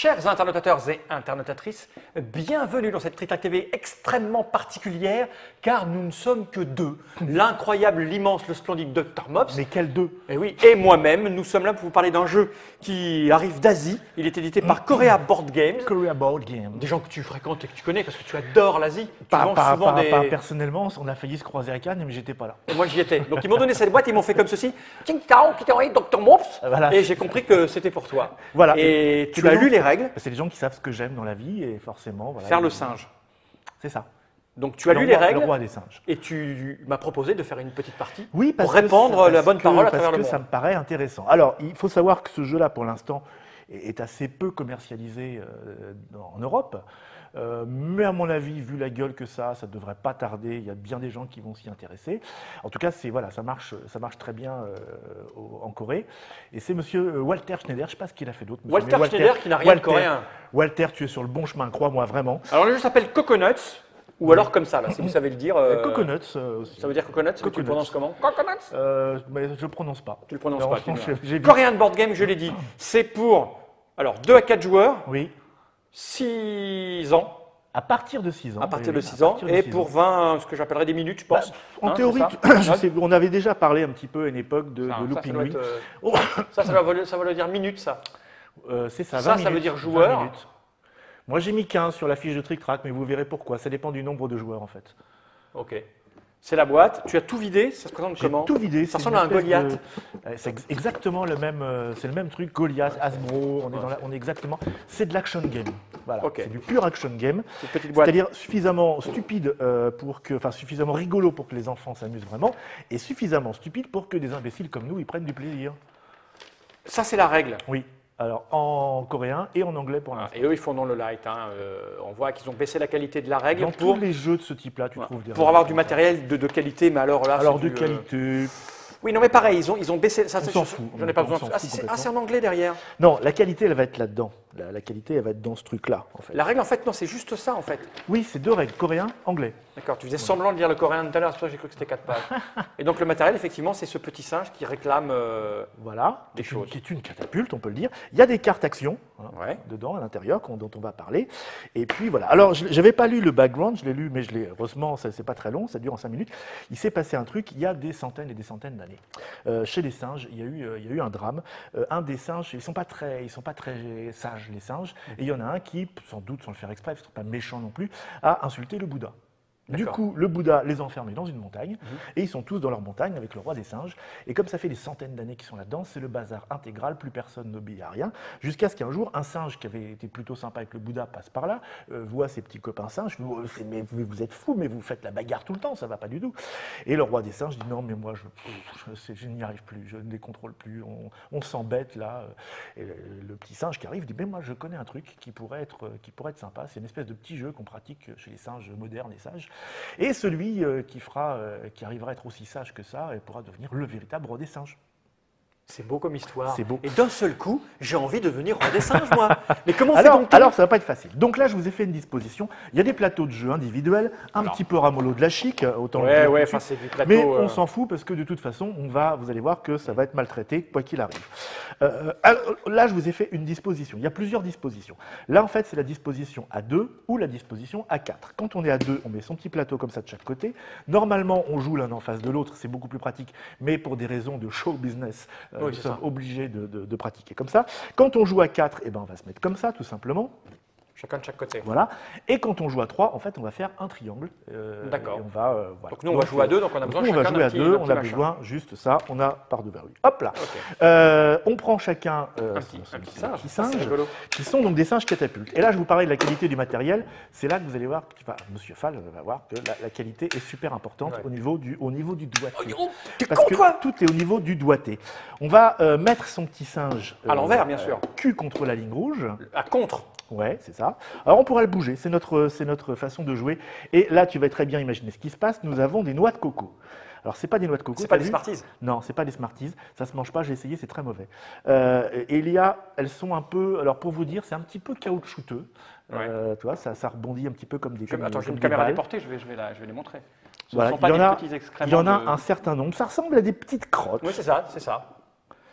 Chers internautateurs et internautatrices, bienvenue dans cette Trick TV extrêmement particulière car nous ne sommes que deux. L'incroyable, l'immense, le splendide Dr Mops. Mais quels deux? Et oui, et moi-même, nous sommes là pour vous parler d'un jeu qui arrive d'Asie. Il est édité par Korea Board Games. Korea Board Games. Des gens que tu fréquentes et que tu connais parce que tu adores l'Asie. Pas personnellement, on a failli se croiser à Cannes, mais j'étais pas là. Et moi j'y étais. Donc ils m'ont donné cette boîte, ils m'ont fait comme ceci. Dr Mops. Voilà. Et j'ai compris que c'était pour toi. Voilà. Et tu as lu les règles. C'est les gens qui savent ce que j'aime dans la vie et forcément. Voilà, Faire le singe. C'est ça. Donc tu as lu les règles. Le roi des singes. Et tu m'as proposé de faire une petite partie pour répandre la bonne parole à travers le monde. Ça me paraît intéressant. Alors, il faut savoir que ce jeu-là, pour l'instant, est assez peu commercialisé en Europe. Mais à mon avis, vu la gueule que ça ne devrait pas tarder. Il y a bien des gens qui vont s'y intéresser. En tout cas, voilà, ça marche très bien en Corée. Et c'est monsieur Walter Schneider, je ne sais pas ce qu'il a fait d'autre. Walter Schneider qui n'a rien de coréen. Walter, tu es sur le bon chemin, crois-moi vraiment. Alors le jeu s'appelle Coconuts, ou alors comme ça, là, si vous savez le dire. Coconuts aussi. Ça veut dire Coconuts, tu le prononces comment? Coconuts. Mais je ne prononce pas. Tu le prononces pas. Korean Board Game, je l'ai dit, c'est pour 2 à 4 joueurs. Oui. 6 ans. À partir de 6 ans. À partir de 6 ans. Et pour 20, ce que j'appellerais des minutes, je pense. En théorie, on avait déjà parlé un petit peu à une époque de Looping Louis. Ça veut dire minutes, ça. C'est ça, 20 ça, minutes, ça veut dire joueur. Moi, j'ai mis 15 sur la fiche de Trick Track, mais vous verrez pourquoi. Ça dépend du nombre de joueurs, en fait. Ok. C'est la boîte. Tu as tout vidé. Ça se présente comment? Tout vidé. Ça ressemble à un Goliath. C'est exactement le même. C'est le même truc. Goliath, Hasbro. On est exactement. C'est de l'action game. Voilà. Okay. C'est du pur action game. C'est-à-dire suffisamment stupide suffisamment rigolo pour que les enfants s'amusent vraiment, et suffisamment stupide pour que des imbéciles comme nous y prennent du plaisir. Ça, c'est la règle. Oui. Alors, en coréen et en anglais pour l'instant. Et eux, ils font dans le light. On voit qu'ils ont baissé la qualité de la règle. Dans tous les jeux de ce type-là, tu trouves des pour avoir du matériel de qualité, mais alors là, alors de qualité. Oui, non, mais pareil, ils ont baissé. Ça, on s'en fout. J'en ai pas besoin. C'est en anglais derrière. Non, la qualité, elle va être là-dedans. La qualité, elle va être dans ce truc-là, en fait. La règle, en fait, non, c'est juste ça, en fait. Oui, c'est 2 règles, coréen, anglais. D'accord, tu faisais semblant de lire le coréen tout à l'heure, c'est pour ça que j'ai cru que c'était 4 pages. Et donc, le matériel, effectivement, c'est ce petit singe qui réclame des choses. Qui est une catapulte, on peut le dire. Il y a des cartes actions dedans, à l'intérieur, dont on va parler. Et puis, voilà. Alors, je n'avais pas lu le background, je l'ai lu, mais heureusement, c'est pas très long, ça dure en 5 minutes. Il s'est passé un truc il y a des centaines et des centaines d'années. Chez les singes, il y a eu un drame. Un des singes, ils ne sont pas très sages, les singes. Et il y en a un qui, sans doute sans le faire exprès, parce qu'ils ne sont pas méchants non plus, a insulté le Bouddha. Du coup, le Bouddha les a enfermés dans une montagne, et ils sont tous dans leur montagne avec le roi des singes. Et comme ça fait des centaines d'années qu'ils sont là-dedans, c'est le bazar intégral, plus personne n'obéit à rien, jusqu'à ce qu'un jour, un singe qui avait été plutôt sympa avec le Bouddha passe par là, voit ses petits copains singes, mais vous êtes fous, mais vous faites la bagarre tout le temps, ça va pas du tout. Et le roi des singes dit non, mais moi, je n'y arrive plus, je ne les contrôle plus, on s'embête là. Et le petit singe qui arrive dit, mais moi, je connais un truc qui pourrait être sympa, c'est une espèce de petit jeu qu'on pratique chez les singes modernes et sages. Et celui qui arrivera à être aussi sage que ça et pourra devenir le véritable roi des singes. C'est beau comme histoire. C'est beau. Et d'un seul coup, j'ai envie de devenir roi des singes, moi. Mais comment alors, ça va pas être facile. Donc là, je vous ai fait une disposition. Il y a des plateaux de jeux individuels, petit peu ramollo de la chic, autant le dire. Ouais, c'est du plateau. Mais on s'en fout parce que de toute façon, vous allez voir que ça va être maltraité, quoi qu'il arrive. Là, je vous ai fait une disposition. Il y a plusieurs dispositions. Là, en fait, c'est la disposition à 2 ou la disposition à 4. Quand on est à 2, on met son petit plateau comme ça de chaque côté. Normalement, on joue l'un en face de l'autre, c'est beaucoup plus pratique. Mais pour des raisons de show business, nous sommes obligés de pratiquer comme ça. Quand on joue à 4, on va se mettre comme ça, tout simplement. Chacun de chaque côté. Voilà. Et quand on joue à 3, en fait, on va faire un triangle. D'accord. Voilà. Donc nous, on va jouer à 2, donc on a besoin chacun d'un petit machin. On a besoin juste ça, on a par devers lui. Hop là. On prend chacun un petit singe, qui sont donc des singes catapultes. Et là, je vous parlais de la qualité du matériel. C'est là que vous allez voir, Monsieur Fall va voir que la qualité est super importante au niveau du doigté. Parce que tout est au niveau du doigté. On va mettre son petit singe à l'envers, bien sûr. Cul contre la ligne rouge. À contre. Ouais, c'est ça. Alors on pourra le bouger, c'est notre façon de jouer. Et là, tu vas très bien imaginer ce qui se passe. Nous avons des noix de coco. Alors, c'est pas des noix de coco. C'est pas des Smarties. Non, c'est pas des Smarties. Ça se mange pas. J'ai essayé, c'est très mauvais. Et elles sont un peu. Alors, pour vous dire, c'est un petit peu caoutchouteux. Tu vois, ça rebondit un petit peu comme des. Attends, j'ai une caméra déportée. Je vais les montrer. Voilà, il y en a un certain nombre. Ça ressemble à des petites crottes. Oui, c'est ça.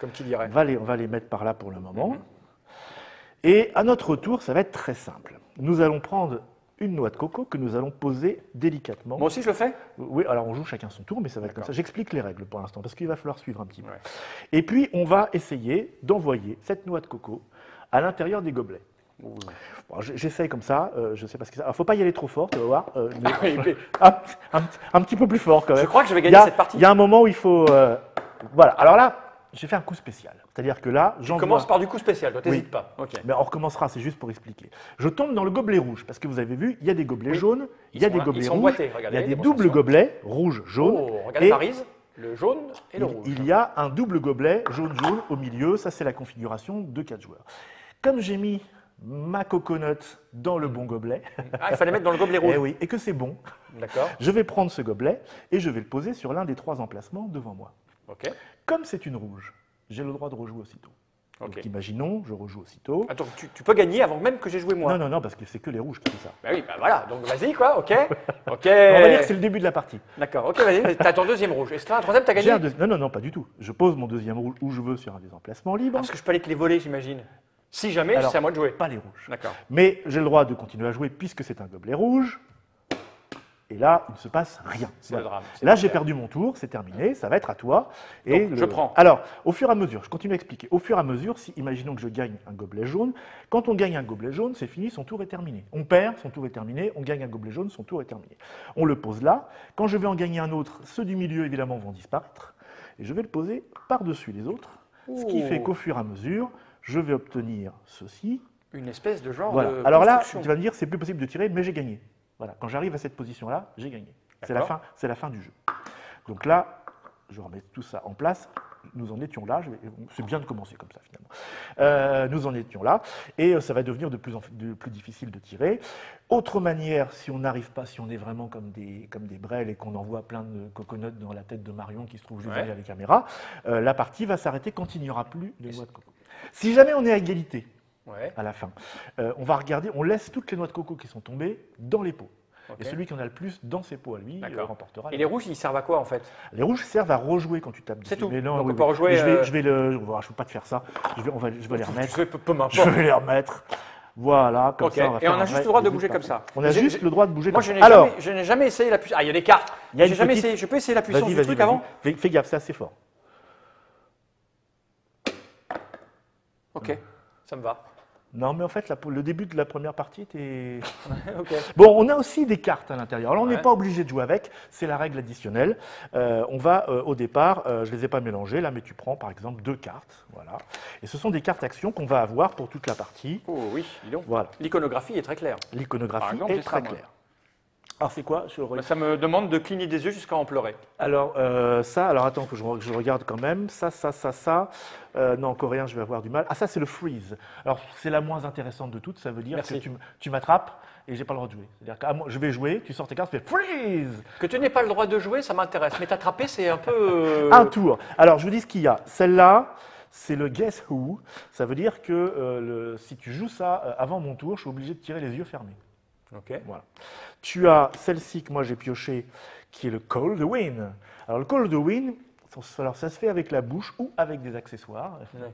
Comme qui dirait. On va les mettre par là pour le moment. Et à notre tour, ça va être très simple. Nous allons prendre une noix de coco que nous allons poser délicatement. Moi aussi, je le fais? Oui, alors on joue chacun son tour, mais ça va être comme ça. D'accord. J'explique les règles pour l'instant, parce qu'il va falloir suivre un petit peu. Ouais. Et puis, on va essayer d'envoyer cette noix de coco à l'intérieur des gobelets. Ouh. Bon, j'essaye comme ça, je sais pas ce que ça. Alors, faut pas y aller trop fort, tu vas voir. Oui, mais Un petit peu plus fort quand même. je crois que je vais Il y gagner a- cette partie. Il y a un moment où il faut. Voilà. Alors là, j'ai fait un coup spécial. C'est-à-dire que là, j'envoie. Commence par du coup spécial, toi, t'hésites Oui. pas. Ok. Mais on recommencera, c'est juste pour expliquer. Je tombe dans le gobelet rouge, parce que vous avez vu, il y a des gobelets Oui. jaunes, il y a Ils des sont- gobelets ils sont rouges, boîtés, il regardez, y a des des doubles proportions. gobelets, rouge, jaune. Oh, regardez et Paris, le jaune et le rouge. il y a un double gobelet jaune-jaune au milieu, ça c'est la configuration de 4 joueurs. Comme j'ai mis ma coconut dans le bon gobelet, Ah, il fallait mettre dans le gobelet rouge. eh oui, et que c'est bon, D'accord. je vais prendre ce gobelet et je vais le poser sur l'un des 3 emplacements devant moi. Ok. Comme c'est une rouge, j'ai le droit de rejouer aussitôt. Ok. Donc imaginons, je rejoue aussitôt. Attends, tu peux gagner avant même que j'ai joué moi. Non, non, non, parce que c'est que les rouges qui font ça. Bah oui, bah voilà, donc vas-y quoi, ok. Ok. On va dire que c'est le début de la partie. D'accord, ok, vas-y, t'as ton deuxième rouge. Et c'est un troisième, t'as J'ai gagné? un Non, non, non, pas du tout. Je pose mon deuxième rouge où je veux sur un des emplacements libres. Parce que je peux aller te les voler, j'imagine. Si jamais, Alors, c'est à moi de jouer. Pas les rouges. D'accord. Mais j'ai le droit de continuer à jouer puisque c'est un gobelet rouge. Et là, il ne se passe rien. C'est le drame. c'est Là, le j'ai drame. perdu mon tour, c'est terminé, ça va être à toi. Donc, je prends. Alors, au fur et à mesure, je continue à expliquer. Au fur et à mesure, si, imaginons que je gagne un gobelet jaune. Quand on gagne un gobelet jaune, c'est fini, son tour est terminé. On perd, son tour est terminé. On gagne un gobelet jaune, son tour est terminé. On le pose là. Quand je vais en gagner un autre, ceux du milieu, évidemment, vont disparaître. Et je vais le poser par-dessus les autres. Ce qui Ouh. fait qu'au fur et à mesure, je vais obtenir ceci. Une espèce de genre Voilà. de Alors là, construction. tu vas me dire, c'est plus possible de tirer, mais j'ai gagné. Voilà. Quand j'arrive à cette position-là, j'ai gagné. C'est la D'accord. fin, c'est la fin du jeu. Donc là, je remets tout ça en place. Nous en étions là. C'est bien de commencer comme ça finalement. Nous en étions là, et ça va devenir de plus difficile de tirer. Autre manière, si on n'arrive pas, si on est vraiment comme des brels et qu'on envoie plein de coconuts dans la tête de Marion qui se trouve juste Ouais. derrière les caméras, la partie va s'arrêter quand il n'y aura plus de noix de coco. Si jamais on est à égalité, Ouais. à la fin. On va regarder, on laisse toutes les noix de coco qui sont tombées dans les pots. Ok. Et celui qui en a le plus dans ses pots à lui D'accord. remportera. Et les rouges, ils servent à quoi en fait? Les rouges servent à rejouer quand tu tapes dessus. C'est tout. Mais non, Donc oui, on peut oui. rejouer, Mais je vais je peux pas te faire ça. Je vais les remettre. Peu m'importe. Je vais les remettre. Voilà, comme Ok. ça. On va Et faire on a un juste vrai le droit de début bouger comme partie. ça. On a J'ai- juste le droit de bouger Moi, comme ça. Alors, je n'ai jamais essayé la puissance. Ah, il y a des cartes. Il y a une J'ai jamais petite- essayé. Je peux essayer la puissance vas-y, du vas-y, truc vas-y. avant? Fais gaffe, c'est assez fort. Ok, ça me va. Non, mais en fait, le début de la première partie était. Ok. Bon, on a aussi des cartes à l'intérieur. Alors, on n'est Ouais. pas obligé de jouer avec, c'est la règle additionnelle. On va, au départ, je ne les ai pas mélangées, là, mais tu prends par exemple 2 cartes. Voilà. Et ce sont des cartes actions qu'on va avoir pour toute la partie. Oh oui, dis donc. Voilà. L'iconographie est très claire. Par L'iconographie exemple, est j'ai ça, très moi. claire. Alors, c'est quoi Bah, ça me demande de cligner des yeux jusqu'à en pleurer. Alors, alors attends que je regarde quand même. Ça. Non, en coréen, je vais avoir du mal. Ah, ça, c'est le freeze. Alors, c'est la moins intéressante de toutes. Ça veut dire Merci. que tu m'attrapes et j'ai pas le droit de jouer. C'est-à-dire que je vais jouer, tu sors tes cartes, tu fais freeze. Que tu n'aies pas le droit de jouer, ça m'intéresse. Mais t'attraper, c'est un peu. Un tour. Alors, je vous dis ce qu'il y a. Celle-là, c'est le Guess Who. Ça veut dire que si tu joues ça avant mon tour, je suis obligé de tirer les yeux fermés. Ok. Voilà. Tu as celle-ci que moi j'ai pioché, qui est le Call the Wind. Alors, le Call the Wind, alors, ça se fait avec la bouche ou avec des accessoires. Ouais.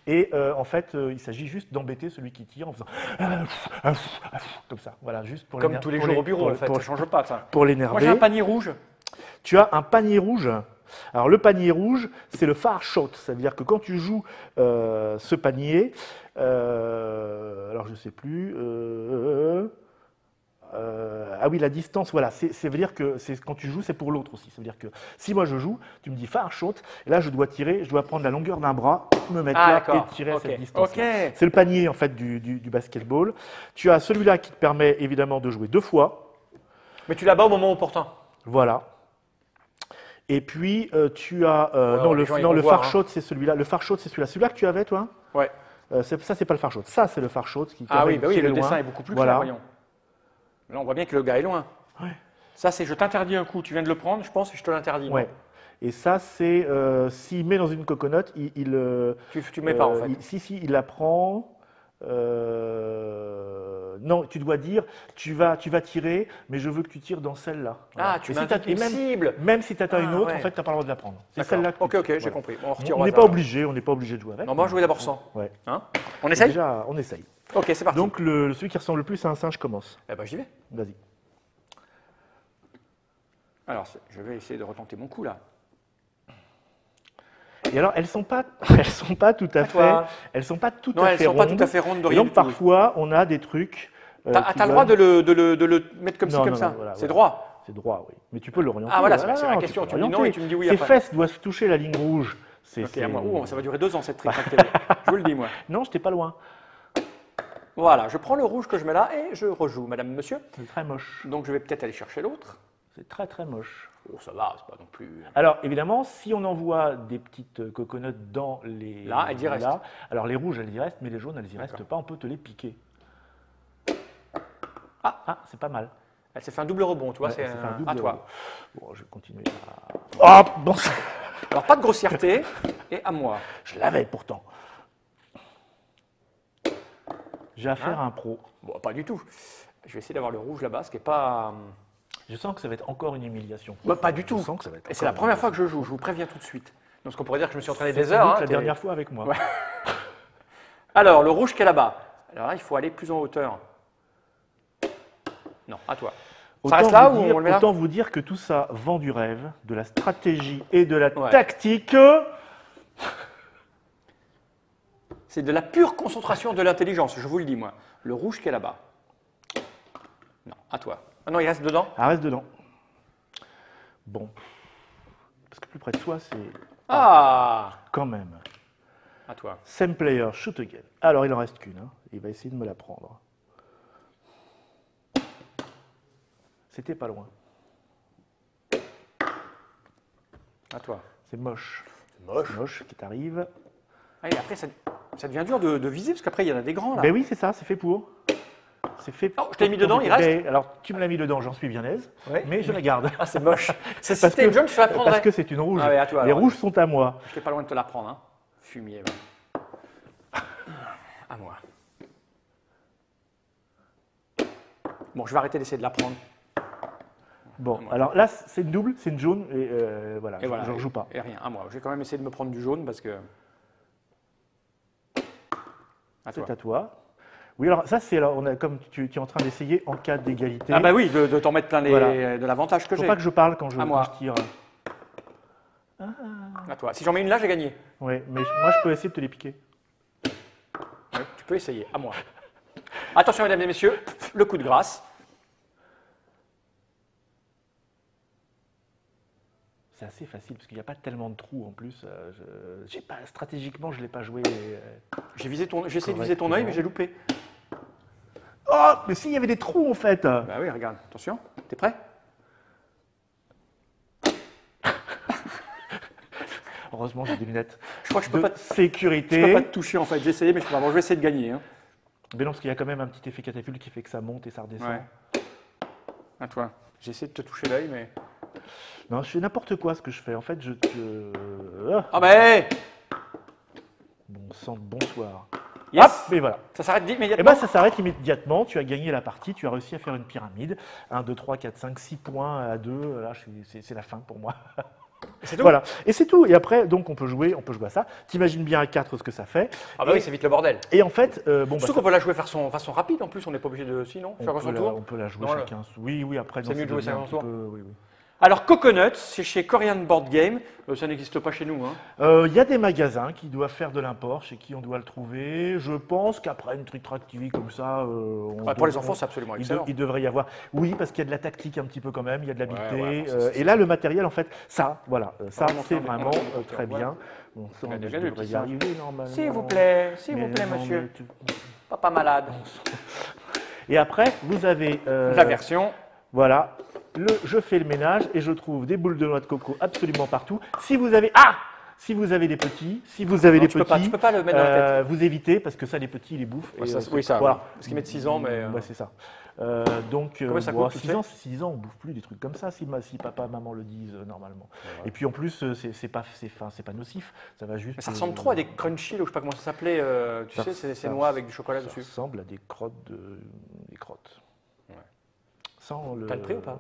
Et en fait, il s'agit juste d'embêter celui qui tire en faisant comme ça. Voilà, juste pour Comme tous les jours au bureau, en fait. Ça change pas, ça. Pour Moi, j'ai l'énerver. un panier rouge. Tu as un panier rouge. Alors, le panier rouge, c'est le far shot. Ça veut dire que quand tu joues ce panier, alors je ne sais plus. Ah oui, la distance, voilà, ça veut dire que quand tu joues, c'est pour l'autre aussi. Ça veut dire que si moi je joue, tu me dis far shot, et là je dois tirer, je dois prendre la longueur d'un bras, me mettre là d'accord. et tirer à Ok. cette distance. Ok. C'est le panier en fait du basketball. Tu as celui-là qui te permet évidemment de jouer 2 fois. Mais tu la bats au moment opportun. Voilà. Et puis tu as alors, les gens, ils vont le voir, far hein. shot, c'est celui-là. Le far shot, c'est celui-là. Celui-là que tu avais, toi. Ouais. Ça, c'est pas le far shot. Ça, c'est le far shot qui Ah permet oui, de bah oui, tirer le loin. dessin est beaucoup plus Voilà. clair, voyons. Là, on voit bien que le gars est loin. Ouais. Ça, c'est je t'interdis un coup. Tu viens de le prendre, je pense, et je te l'interdis. Ouais. Et ça, c'est s'il met dans une coconut, Tu mets pas, en fait. Si, il la prend. Non, tu dois dire, tu vas tirer, mais je veux que tu tires dans celle-là. Voilà. Ah, tu m'indiques une cible. Même si tu attends une autre, ouais. en fait, tu n'as pas le droit de la prendre. C'est D'accord. celle-là que tu Ok, tires. j'ai Voilà. compris. Bon, on retire On au n'est hasard. pas obligé, de jouer avec. Non, on va jouer d'abord sans. Ouais. Hein, on essaye. Déjà, on essaye. Ok, c'est parti. Donc, celui qui ressemble le plus à un singe commence. Eh ben, j'y vais. Vas-y. Alors, je vais essayer de retenter mon coup là. Et alors, elles sont pas tout à fait, toi. elles sont pas tout Non, à elles fait sont rondes. pas tout à fait rondes de Et rien donc, du tout. parfois, on a des trucs. T'as le droit de le mettre comme ci, Non, comme non, ça. non, voilà, C'est voilà. droit. C'est droit, oui. Mais tu peux l'orienter. Ah voilà, c'est la tu question. peux Tu me dis non et tu me dis oui Ces après. fesses doivent toucher la ligne rouge. Ok, à moi. Ouh, ça va durer 2 ans cette trick TV. Je vous le dis moi. Non, je n'étais pas loin. Voilà, je prends le rouge que je mets là et je rejoue, madame, monsieur. C'est très moche. Donc je vais peut-être aller chercher l'autre. C'est très très moche. Oh, ça va, c'est pas non plus. Alors évidemment, si on envoie des petites coconuts dans les Là, elles y restent. alors les rouges elles y restent, mais les jaunes elles y restent pas. On peut te les piquer. Ah, c'est pas mal. Elle s'est fait un double rebond, tu vois, Ouais, c'est elle s'est fait un double à toi. rebond. Bon, je vais continuer à... Oh, bon, Alors pas de grossièreté et à moi. je l'avais pourtant. J'ai affaire à un pro. Bon, pas du tout. Je vais essayer d'avoir le rouge là-bas, ce qui est pas. Je sens que ça va être encore une humiliation. Bah, pas du tout. Je sens que ça va être Et c'est la encore première une fois que je joue, je vous préviens tout de suite. Donc ce qu'on pourrait dire que je me suis entraîné C'est des sans heures. doute hein, la t'es- dernière fois avec moi. Ouais. Alors, le rouge qui est là-bas. Alors là, il faut aller plus en hauteur. Non, à toi. Ça reste là ou on le met là? Autant vous dire que tout ça vend du rêve, de la stratégie et de la Ouais. tactique. C'est de la pure concentration de l'intelligence, je vous le dis, moi. Le rouge qui est là-bas. Non, à toi. Ah non, il reste dedans? Ah, reste dedans. Bon. Parce que plus près de soi, c'est Ah, quand même. à toi. Same player, shoot again. Alors, il en reste qu'une. Hein. Il va essayer de me la prendre. C'était pas loin. À toi. C'est moche. C'est moche. C'est moche qui t'arrive. Ah, et après, ça devient dur de viser, parce qu'après, il y en a des grands, là. Ben oui, c'est ça, c'est fait pour. C'est fait Oh, je t'ai mis dedans, il reste? Ben, alors, tu me l'as mis dedans, j'en suis bien aise, Ouais. mais je la garde. Ah, c'est moche. Si Parce c'était une jaune, je te la prendrais. Parce que c'est une rouge. Ah ouais, à toi, Les alors. rouges sont à moi. Je n'étais pas loin de te la prendre, hein. Fumier, va. À moi. Bon, je vais arrêter d'essayer de la prendre. Bon, moi. alors là, c'est une double, c'est une jaune, et voilà, Et voilà. je ne rejoue pas. Et rien, à moi. Je vais quand même essayer de me prendre du jaune parce que. À toi. C'est à toi. Oui, alors ça, c'est comme tu es en train d'essayer en cas d'égalité. Ah bah oui, de t'en mettre plein Voilà. de l'avantage que Il ne faut j'ai. pas que je parle quand je À moi. tire. À toi. Si j'en mets une là, j'ai gagné. Oui, mais moi, je peux essayer de te les piquer. Ouais, tu peux essayer. À moi. Attention, mesdames et messieurs, le coup de grâce. C'est assez facile parce qu'il n'y a pas tellement de trous en plus. Stratégiquement, je ne l'ai pas joué. J'ai essayé de viser ton œil, mais j'ai loupé. Oh, mais s'il y avait des trous en fait. Bah oui, regarde. Attention. T'es prêt? Heureusement, j'ai des lunettes Je crois que je de peux pas sécurité. te toucher en fait. J'ai essayé, mais je peux pas. Bon, je vais essayer de gagner. Hein. Mais non, parce qu'il y a quand même un petit effet catapulte qui fait que ça monte et ça redescend. Ouais. À toi. J'ai essayé de te toucher l'œil, mais. Non, je fais n'importe quoi ce que je fais. En fait, Ah ben Bon sang, bonsoir. yes. Hop, et voilà. Ça s'arrête Et immédiatement. bien, ça s'arrête immédiatement. Tu as gagné la partie. Tu as réussi à faire une pyramide. 1, 2, 3, 4, 5, 6 points à 2. Là, c'est la fin pour moi. C'est tout. Voilà. Et c'est tout. Et après, donc, on peut jouer à ça. T'imagines bien à 4 ce que ça fait. Ah bah oui, c'est vite le bordel. Et en fait, bon, Surtout qu'on peut la jouer façon rapide en plus, on n'est pas obligé de. Sinon, chacun son on tour. peut la jouer Non, chacun. Oui, oui, après, C'est non, mieux de jouer devient un chacun son petit tour. peu- oui, oui. Alors, Coconuts, c'est chez Korean Board Game. Ça n'existe pas chez nous. Hein. Il y a des magasins qui doivent faire de l'import, chez qui on doit le trouver. Je pense qu'après une Trick-Track TV comme ça, Pour les enfants, c'est absolument excellent. il devrait y avoir. Oui, parce qu'il y a de la tactique un petit peu quand même, il y a de l'habileté. Ouais, c'est et là, le matériel, en fait, ça, voilà, ça, Vraiment, c'est on vraiment est très voilà. bien. Bon, ça, On a je déjà vu le devrais petit y singe. arriver normalement. S'il vous Mais plaît, non, monsieur. mais tu- Papa malade. Et après, vous avez La version. voilà, je fais le ménage et je trouve des boules de noix de coco absolument partout. Si vous avez des petits, Tu peux pas le mettre dans la tête. vous évitez parce que ça, les petits, ils les bouffent. Ouais, Et, ça, oui, ça. voilà. Parce qu'ils mettent 6 ans, mais. Ouais, c'est ça. Combien ça coûte, tu 6 ans, 6 ans, on bouffe plus des trucs comme ça si papa, maman le disent normalement. Ouais. Et puis en plus, c'est pas nocif, ça va juste. Mais ça ressemble trop à des crunchy, ou je sais pas comment ça s'appelait. Tu sais, c'est ces noix avec du chocolat ça dessus. Ça ressemble à des crottes. Ouais. Sans le... T'as le prix ou pas?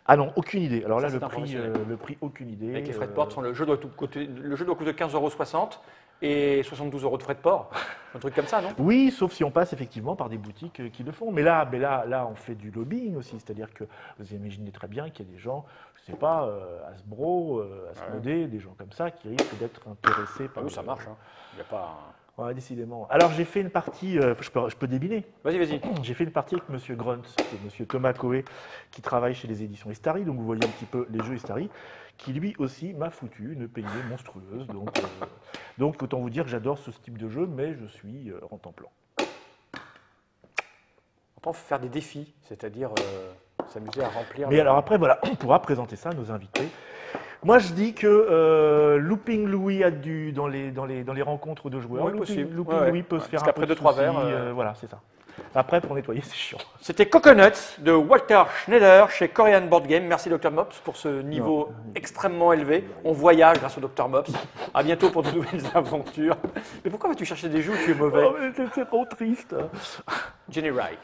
Ah non, aucune idée. Alors Ça, là, c'est informationnel. le prix, aucune idée. Avec les frais de port, le jeu doit coûter 15,60 € et 72 € de frais de port. Un truc comme ça, non? Oui, sauf si on passe effectivement par des boutiques qui le font. Mais là, on fait du lobbying aussi. C'est-à-dire que vous imaginez très bien qu'il y a des gens, je ne sais pas, Hasbro, Asmodée, des gens comme ça qui risquent d'être intéressés par. Ah oui, ça marche. Hein. Il y a pas. Ouais, décidément. Alors j'ai fait une partie, je peux débiner. Vas-y. J'ai fait une partie avec Monsieur Grunt, Monsieur Thomas Coé, qui travaille chez les éditions Istari, donc vous voyez un petit peu les jeux Istari, qui lui aussi m'a foutu une payée monstrueuse. Donc autant vous dire que j'adore ce type de jeu, mais je suis en temps plein. On peut faire des défis, c'est-à-dire s'amuser à remplir. Mais alors après, voilà, on pourra présenter ça à nos invités. Moi, je dis que Looping Louis dans les rencontres de joueurs. Oui, possible. Looping Louis peut se faire un peu de 2-3 soucis, verres. voilà, c'est ça. Après, pour nettoyer, c'est chiant. C'était Coconuts de Walter Schneider chez Korean Board Game. Merci Dr Mops pour ce niveau extrêmement élevé. On voyage grâce au Dr Mops. À bientôt pour de nouvelles aventures. Mais pourquoi vas-tu chercher des jeux où tu es mauvais? Oh, mais c'est trop triste. Jenny Rye.